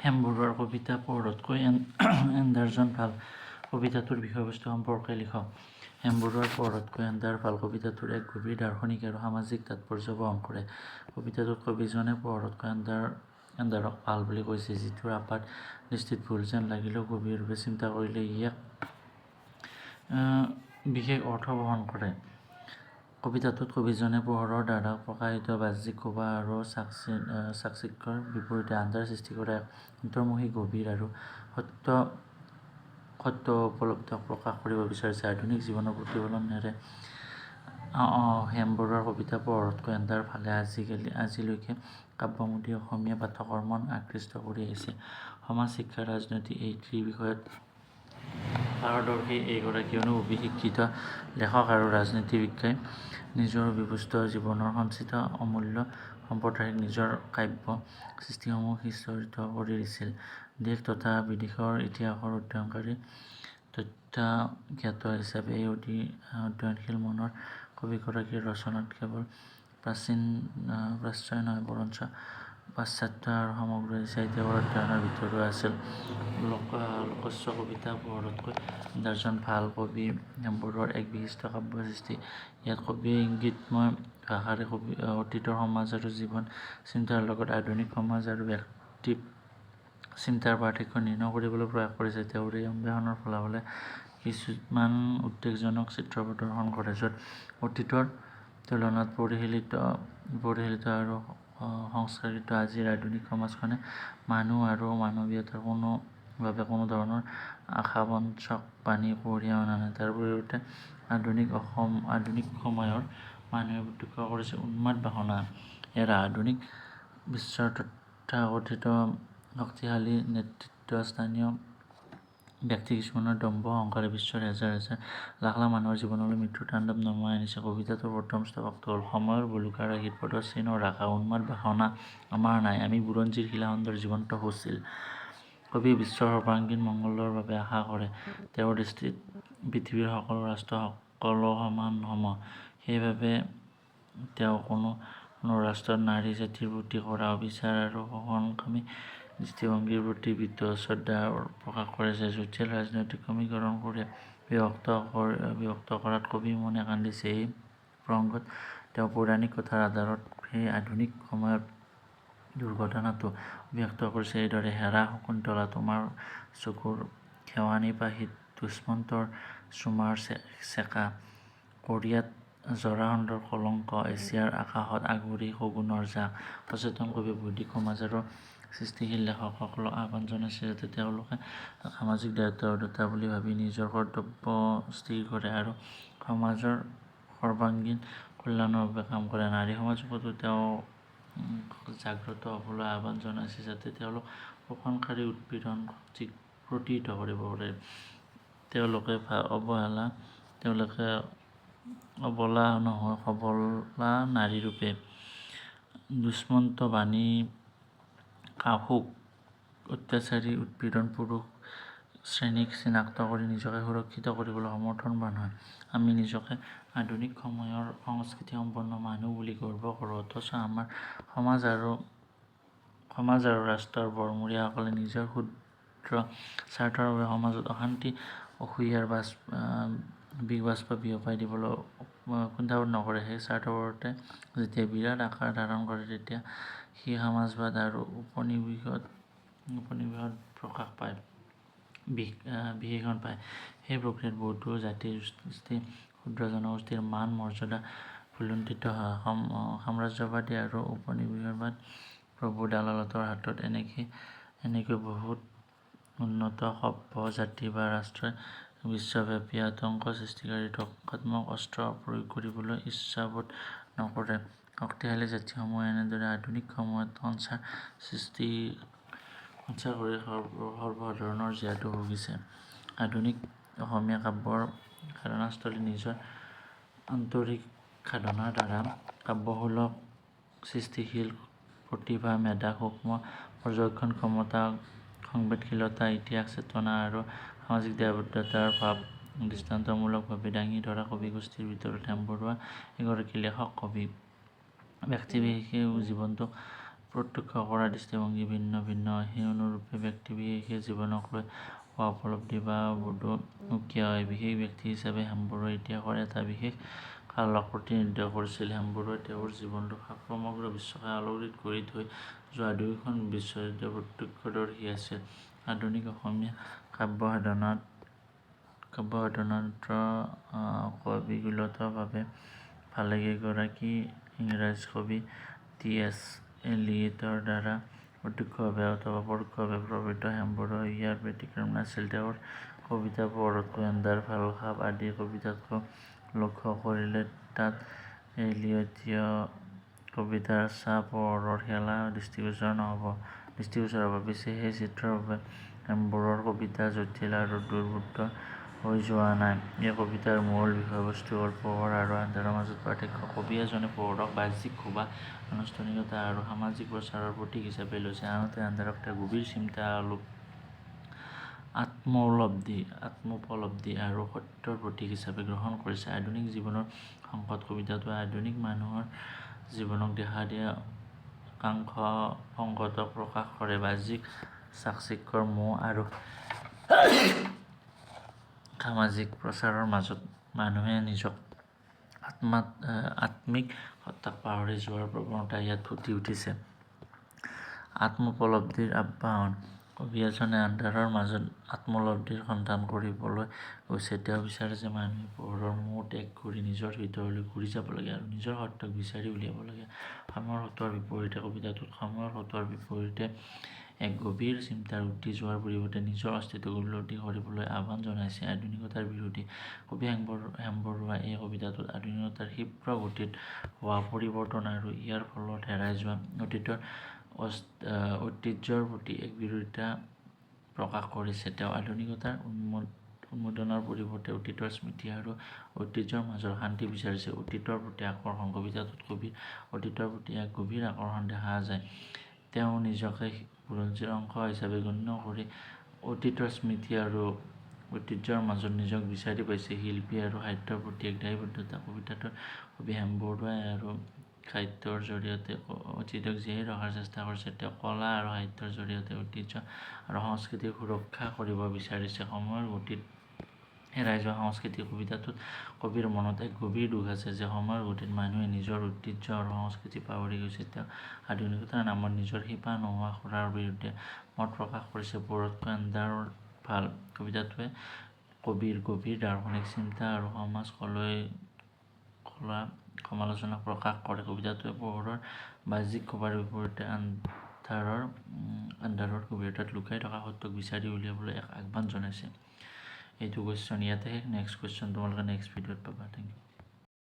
হেমবৰুৱাৰ কবিতা পঢ়তকৈ এন্ধাৰজন ভাল কবিতাটোৰ বিষয়বস্তু সম্পৰ্কে লিখক। হেমবৰুৱাৰ পঢ়তকৈ এন্ধাৰ ভাল কবিতাটোৰ এক গভীৰ দাৰ্শনিক আৰু সামাজিক তাৎপৰ্য বহন কৰে। কবিতাটোত কবিজনে পঢ়তকৈ এন্ধাৰক ভাল বুলি কৈছে, যিটোৰ আপাত দৃষ্টিত ভুল যেন লাগিলেও গভীৰভাৱে চিন্তা কৰিলে ই এক বিশেষ অৰ্থ বহন কৰে। কবিতাটোত কবিজনে পোহৰৰ দ্বাৰা প্ৰকাশিত বাহ্যিক শোভা আৰু চাকচিক্যৰ বিপৰীতে আন্ধাৰ সৃষ্টি কৰা এক অন্তৰ্মুখী গভীৰ আৰু সত্য উপলব্ধক প্ৰকাশ কৰিব বিচাৰিছে। আধুনিক জীৱনৰ প্ৰতিফলনেৰে হেমবৰুৱাৰ কবিতা পঢ়তকৈ এন্ধাৰ ভালে আজিলৈকে কাব্যমোদী অসমীয়া পাঠকৰ মন আকৃষ্ট কৰি আহিছে। সমাজ, শিক্ষা, ৰাজনীতি এই ত্ৰিবিষয়ত পাৰদৰ্শী এইগৰাকী অনুভৱী শিক্ষিত লেখক আৰু ৰাজনীতিবিদে নিজৰ বিভূষ্ট জীৱনৰ সঞ্চিত অমূল্য সম্পদৰাশিক নিজৰ কাব্য সৃষ্টিসমূহ সিঁচৰিত কৰি দিছিল। দেশ তথা বিদেশৰ ইতিহাসৰ অধ্যয়নকাৰী তথ্যজ্ঞাত হিচাপে এই অধ্যয়নশীল মনৰ কবিগৰাকীৰ ৰচনাত কেৱল প্ৰাচ্যই নহয় বৰঞ্চ পাশ্চাত্য আৰু সমগ্ৰ চাহিত্যৰ অধ্যয়নৰ ভিতৰুৱা আছিল। লোকস্ব কবিতা পঢ়তকৈ এন্ধাৰজন ভাল কবি হেমবৰুৱাৰ এক বিশিষ্ট কাব্য সৃষ্টি। ইয়াত কবিয়ে ইংগিতময় ভাষাৰে অতীতৰ সমাজ আৰু জীৱন চিন্তাৰ লগত আধুনিক সমাজ আৰু ব্যক্তি চিন্তাৰ পাৰ্থক্য নিৰ্ণয় কৰিবলৈ প্ৰয়াস কৰিছে। তেওঁৰ এই অন্বেষণৰ ফলাফলে কিছুমান উদ্বেগজনক চিত্ৰ প্ৰদৰ্শন কৰে, য'ত অতীতৰ তুলনাত পৰিশীলিত আৰু সংস্কাৰিত আজিৰ আধুনিক সমাজখনে মানুহ আৰু মানৱীয়তাৰ বাবে কোনো ধৰণৰ আশাবঞ্চক বাণী কঢ়িয়াই অনা নাই। তাৰ পৰিৱৰ্তে আধুনিক সময়ৰ মানুহে প্ৰত্যক্ষ কৰিছে উন্মাদ বাসনা এৰা আধুনিক বিশ্বৰ তথাকথিত শক্তিশালী নেতৃত্ব, স্থানীয় ব্যক্তি কিছুমানৰ দম্ভ অহংকাৰে বিশ্বৰ হাজাৰ হাজাৰ লাখ লাখ মানুহৰ জীৱনলৈ মৃত্যুৰ তাণ্ডৱ নমাই আনিছে। কবিতাটোৰ প্ৰথম স্তবকটো হ'ল: সময়ৰ ভলুকা ৰাশিত পদচিহ্ন ৰাখা উন্মাদ বাসনা আমাৰ নাই, আমি বুৰঞ্জীৰ শিলাখণ্ডৰ জীৱন্ত সূচীল। কবিয়ে বিশ্বৰ সৰ্বাংগীন মংগলৰ বাবে আশা কৰে। তেওঁৰ দৃষ্টিত পৃথিৱীৰ সকলো ৰাষ্ট্ৰ সকলো সম। সেইবাবে তেওঁ কোনো ৰাষ্ট্ৰত নাৰী জাতিৰ প্ৰতি কৰা অবিচাৰ আৰু শোষণকামী দৃষ্টিভংগীৰ প্ৰতি ভীত শ্ৰদ্ধা প্ৰকাশ কৰিছে। জটিল ৰাজনৈতিক সমীকৰণ কৰি বিভক্ত কৰাত কবি মনে কান্দিছে। এই প্ৰসংগত তেওঁ পৌৰাণিক কথাৰ আধাৰত সেই আধুনিক সময়ৰ দুৰ্ঘটনাটো অভিব্যক্ত কৰিছে এইদৰে: হেৰা শকুন্তলা তোমাৰ চকুৰ খেৱানী পাহিত দুষ্মন্তৰ চুমাৰ চেকা, কোৰিয়াত জৰাসন্ধৰ কলংক, এছিয়াৰ আকাশত আগুৰি শগুনৰ জাক। সচেতন কবিয়ে বৈদিক সমাজ আৰু সৃষ্টিশীল লেখকসকলক আহ্বান জনাইছে যাতে তেওঁলোকে সামাজিক দায়বদ্ধতা বুলি ভাবি নিজৰ কৰ্তব্য স্থিৰ কৰে আৰু সমাজৰ সৰ্বাংগীন কল্যাণৰ বাবে কাম কৰে। নাৰী সমাজকো তেওঁ জাগ্ৰত হ'বলৈ আহ্বান জনাইছে যাতে তেওঁলোক শোষণকাৰী উৎপীড়ন শক্তিক প্ৰতিহত কৰিব পাৰে। তেওঁলোকে অবলা নহয় সবলা নাৰীৰূপে দুষ্মন্ত বাণী কাসুক অত্যাচাৰী উৎপীড়ন পুৰুষ শ্ৰেণীক চিনাক্ত কৰি নিজকে সুৰক্ষিত কৰিবলৈ সমৰ্থনৱান হয়। আমি নিজকে আধুনিক সময়ৰ সংস্কৃতি সম্পন্ন মানুহ বুলি গৰ্ব কৰোঁ, অথচ আমাৰ সমাজ আৰু ৰাষ্ট্ৰৰ বৰমূৰীয়াসকলে নিজৰ ক্ষুদ্ৰ স্বাৰ্থৰ বাবে সমাজত অশান্তি অসূয়াৰ বিগবাষ্প বিয়পাই দিবলৈ কুণ্ঠাবোধ নকৰে। সেই স্বাৰ্থপৰতে যেতিয়া বিৰাট আকাৰ ধাৰণ কৰে, তেতিয়া সি সমাজবাদ আৰু উপনিবেশত বিশেষণ পায়। সেই প্ৰক্ৰিয়াত বহুতো জাতি জনগোষ্ঠী ক্ষুদ্ৰ জনগোষ্ঠীৰ মান মৰ্যাদা ভুলুণ্ঠিত হয়। সাম্ৰাজ্যবাদী আৰু উপনিবেশবাদ প্ৰভুৰ দালালতৰ হাতত এনেকৈ বহুত উন্নত সভ্য জাতি বা ৰাষ্ট্ৰই বিশ্বব্যাপী আতংক সৃষ্টিকাৰী ধ্বংসাত্মক অস্ত্ৰ প্ৰয়োগ কৰিবলৈ ইচ্ছাবোধ নকৰে। শক্তিশালী জাতিসমূহে এনেদৰে আধুনিক সময়ত সঞ্চাৰ কৰি সৰ্বসাধাৰণৰ জীয়াটো ভুগিছে। আধুনিক অসমীয়া কাব্যৰ সাধনাস্থলী নিজৰ আন্তৰিক সাধনাৰ দ্বাৰা কাব্যসুলভ সৃষ্টিশীল প্ৰতিভা, মেধা, সূক্ষ্ম পৰ্যবেক্ষণ ক্ষমতা, সংবেদনশীলতা, ইতিহাস চেতনা আৰু সামাজিক দায়বদ্ধতাৰ ভাৱ দৃষ্টান্তমূলকভাৱে দাঙি ধৰা কবিগোষ্ঠীৰ ভিতৰত হেমবৰুৱা এগৰাকী লেখক কবি। ব্যক্তিবিশেষে জীৱনটোক প্ৰত্যক্ষ কৰা দৃষ্টিভংগী ভিন্ন ভিন্ন। সেই অনুৰূপে ব্যক্তি বিশেষে জীৱনক লৈ হোৱা উপলব্ধি বা বোধো সুকীয়া হয়। বিশেষ ব্যক্তি হিচাপে হেমবৰুৱাই ইতিহাসৰ এটা বিশেষ কালক প্ৰতিনিধিত্ব কৰিছিল। হেমবৰুৱাই তেওঁৰ জীৱনদশাত সমগ্ৰ বিশ্বকে আলোকিত কৰি থৈ যোৱা দুয়োখন বিশ্বযুদ্ধৰ প্ৰত্যক্ষদৰ্শী আছিল। আধুনিক অসমীয়া কাব্য সাধনাত কবিকুলতভাৱে ভালেকেইগৰাকী ইংৰাজ কবি টি.এছ. এলিয়টৰ দ্বাৰা প্ৰত্যক্ষভাৱে অথবা পৰোক্ষভাৱে প্ৰভাৱিত। হেমবৰুৱাই ইয়াৰ ব্যতিক্ৰম নাছিল। তেওঁৰ কবিতা হৰতক, এন্ধাৰ ভাল খাপ আদি কবিতাতকৈও লক্ষ্য কৰিলে তাত এলিয়টীয় কবিতাৰ ছাপ পোহৰৰ খেলা দৃষ্টিগোচৰ হ'ব। পিছে সেই চিত্ৰৰ বাবে হেমবৰুৱাৰ কবিতা জটিল আৰু দুৰ্বোধ্য হৈ যোৱা নাই। এই কবিতাৰ মূল বিষয়বস্তু হ'ল পোহৰ আৰু আন্ধাৰৰ মাজত পাৰ্থক্য। কবি এজনে পোহৰক বাহ্যিক শোভা, আনুষ্ঠানিকতা আৰু সামাজিক প্ৰচাৰৰ প্ৰতীক হিচাপে লৈছে, আনহাতে আন্ধাৰক তেওঁ গভীৰ চিন্তা, আত্মোপলব্ধি আৰু সত্যৰ প্ৰতীক হিচাপে গ্ৰহণ কৰিছে। আধুনিক জীৱনৰ সংকট কবিতাটোৱে আধুনিক মানুহৰ জীৱনত দেখা দিয়া সংকটক প্ৰকাশ কৰে। বাহ্যিক চাকচিক্যৰ মোহ আৰু সামাজিক প্ৰচাৰৰ মাজত মানুহে নিজক আত্মিক সত্তাক পাহৰি যোৱাৰ প্ৰৱণতা ইয়াত ফুটি উঠিছে। আত্মোপলব্ধিৰ আহ্বান কবি এজনে আন্ধাৰৰ মাজত আত্মোপলব্ধিৰ সন্ধান কৰিবলৈ গৈছে। তেওঁ বিচাৰে যে মানুহে পোহৰৰ মোহ ত্যাগ কৰি নিজৰ ভিতৰলৈ ঘূৰি যাব লাগে আৰু নিজৰ সত্যক বিচাৰি উলিয়াব লাগে। সময়ৰ সোঁতৰ বিপৰীতে কবিতাটোত সময়ৰ সোঁতৰ বিপৰীতে এক গভীৰ চিন্তাৰ উটি যোৱাৰ পৰিৱৰ্তে নিজৰ অস্তিত্বক উপলব্ধি কৰিবলৈ আহ্বান জনাইছে। আধুনিকতাৰ বিৰোধী কবি হেমবৰুৱাই এই কবিতাটোত আধুনিকতাৰ ক্ষিপ্ৰ গতিত হোৱা পৰিৱৰ্তন আৰু ইয়াৰ ফলত হেৰাই যোৱা অতীতৰ ঐতিহ্যৰ প্ৰতি এক বিৰোধিতা প্ৰকাশ কৰিছে। তেওঁ আধুনিকতাৰ উন্মোদনৰ পৰিৱৰ্তে অতীতৰ স্মৃতি আৰু ঐতিহ্যৰ মাজৰ শান্তি বিচাৰিছে। অতীতৰ প্ৰতি আকৰ্ষণ কবিতাটোত কবিৰ অতীতৰ প্ৰতি এক গভীৰ আকৰ্ষণ দেখা যায়। তেওঁ নিজকে বুৰঞ্জীৰ অংশ হিচাপে গণ্য কৰি অতীতৰ স্মৃতি আৰু ঐতিহ্যৰ মাজত নিজক বিচাৰি পাইছে। শিল্পী আৰু সাহিত্যৰ প্ৰতি এক দায়বদ্ধতা কবিতাটোত কবি হেমবৰুৱাই আৰু সাহিত্যৰ জৰিয়তে অতীতক জীয়াই ৰখাৰ চেষ্টা কৰিছে। তেওঁ কলা আৰু সাহিত্যৰ জৰিয়তে ঐতিহ্য আৰু সংস্কৃতিক সুৰক্ষা কৰিব বিচাৰিছে। সময়ৰ গতিত হেৰাই যোৱা সংস্কৃতি কবিতাটোত কবিৰ মনত এক গভীৰ দুখ আছে যে সময়ৰ গতিত মানুহে নিজৰ ঐতিহ্য আৰু সংস্কৃতি পাহৰি গৈছে। তেওঁ আধুনিকতাৰ নামত নিজৰ শিপা নোহোৱা কৰাৰ বিৰুদ্ধে মত প্ৰকাশ কৰিছে। পোহৰতকৈ এন্ধাৰ ভাল কবিতাটোৱে কবিৰ গভীৰ দাৰ্শনিক চিন্তা আৰু সমাজ সমালোচনাক প্ৰকাশ কৰে। কবিতাটোৱে পোহৰৰ বাহ্যিক শোভাৰ বিপৰীতে আন্ধাৰৰ গভীৰতাত লুকাই থকা সত্যক বিচাৰি উলিয়াবলৈ এক আহ্বান জনাইছে। এইটো কুৱেশ্যন ইয়াতে শেষ। নেক্সট কুৱেশ্যন তোমালোকে নেক্সট ভিডিঅ'ত পাবা। Thank U.